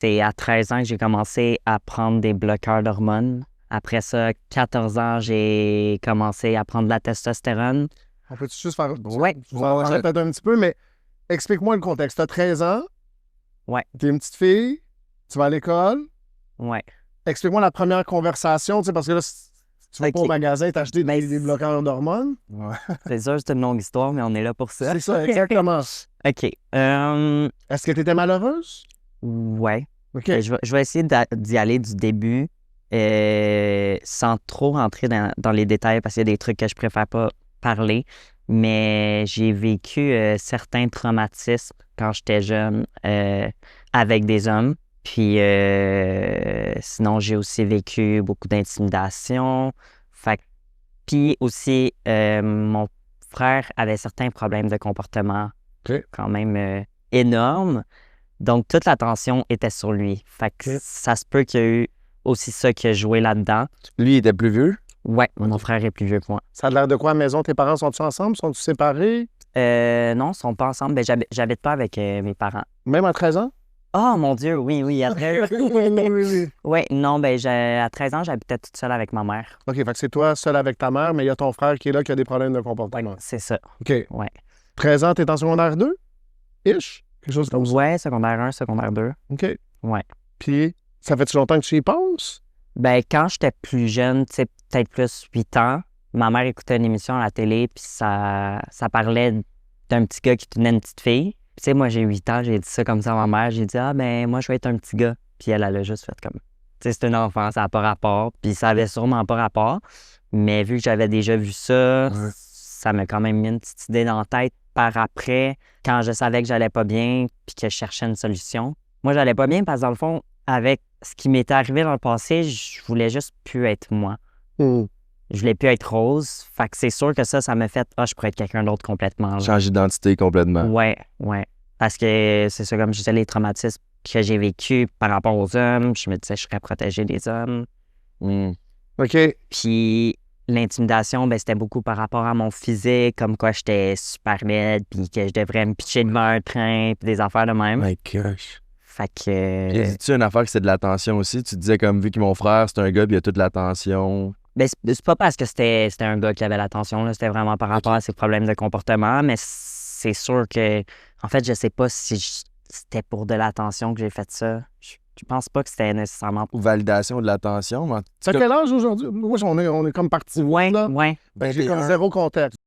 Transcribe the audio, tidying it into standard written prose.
C'est à 13 ans que j'ai commencé à prendre des bloqueurs d'hormones. Après ça, 14 ans, j'ai commencé à prendre de la testostérone. On peut juste faire... Ouais. Je vous en parler peut-être un petit peu, mais explique-moi le contexte. Tu as 13 ans, Ouais, tu es une petite fille, tu vas à l'école. ouais. Explique-moi la première conversation, tu sais, parce que là, tu vas pas au Ok. magasin t'acheter Ben, des bloqueurs d'hormones. C'est sûr, c'est une longue histoire, mais on est là pour ça. C'est ça, exactement. OK. Est-ce que tu étais malheureuse? Ouais. OK. Je vais essayer d'y aller du début sans trop rentrer dans les détails parce qu'il y a des trucs que je préfère pas parler. Mais j'ai vécu certains traumatismes quand j'étais jeune avec des hommes. Puis sinon, j'ai aussi vécu beaucoup d'intimidation. Puis aussi, mon frère avait certains problèmes de comportement OK. quand même énormes. Donc, toute l'attention était sur lui. Fait que OK. ça se peut qu'il y a eu aussi ça qui a joué là-dedans. Lui, il était plus vieux? Ouais, mon frère est plus vieux que moi. Ça a l'air de quoi à la maison? Tes parents sont-ils ensemble? Sont-ils séparés? Non, ils sont pas ensemble. Ben, j'habite pas avec mes parents. Même à 13 ans? Oh mon Dieu, oui, à 13 oui. Ouais, non, ben, à 13 ans, j'habitais toute seule avec ma mère. OK, fait que c'est toi seul avec ta mère, mais il y a ton frère qui est là, qui a des problèmes de comportement. C'est ça. OK. Ouais. 13 ans, t'es en secondaire 2? Ish? Quelque chose comme ça. Ouais, secondaire 1, secondaire 2. OK. Ouais. Puis, ça fait-tu longtemps que tu y penses? Ben, quand j'étais plus jeune, tu sais, peut-être plus 8 ans, ma mère écoutait une émission à la télé, puis ça parlait d'un petit gars qui tenait une petite fille. Tu sais, moi, j'ai 8 ans, j'ai dit ça comme ça à ma mère. J'ai dit, ah, ben, moi, je vais être un petit gars. Puis elle a juste fait comme, tu sais, c'est une enfant, ça n'a pas rapport. Puis ça avait sûrement pas rapport. Mais vu que j'avais déjà vu ça, Ouais. ça m'a quand même mis une petite idée dans la tête par après, quand je savais que j'allais pas bien, puis que je cherchais une solution. Moi, j'allais pas bien parce que dans le fond, avec ce qui m'était arrivé dans le passé, je voulais juste plus être moi. Hmm. Je voulais plus être Rose. Fait que c'est sûr que ça m'a fait, je pourrais être quelqu'un d'autre complètement. Là. Change d'identité complètement. Ouais. Parce que c'est ça, comme je disais, les traumatismes que j'ai vécu par rapport aux hommes, je me disais, je serais protégée des hommes. Hmm. OK. Puis l'intimidation, ben, c'était beaucoup par rapport à mon physique, comme quoi j'étais super laide, puis que je devrais me pitcher devant un train, puis des affaires de même. My gosh. Fait que. Puis, dis-tu une affaire que c'est de l'attention aussi? Tu te disais comme, vu que mon frère, c'est un gars, puis il a toute l'attention. Ben, c'est pas parce que c'était un gars qui avait l'attention, là, c'était vraiment par rapport à ses problèmes de comportement, mais c'est sûr que, en fait, je sais pas si c'était pour de l'attention que j'ai fait ça. Je pense pas que c'était nécessairement pour. Ou validation de l'attention. Mais en tout T'as cas, quel âge aujourd'hui? Moi, on est comme parti. Ouais. Là. Ben, j'ai comme 21. zéro contexte.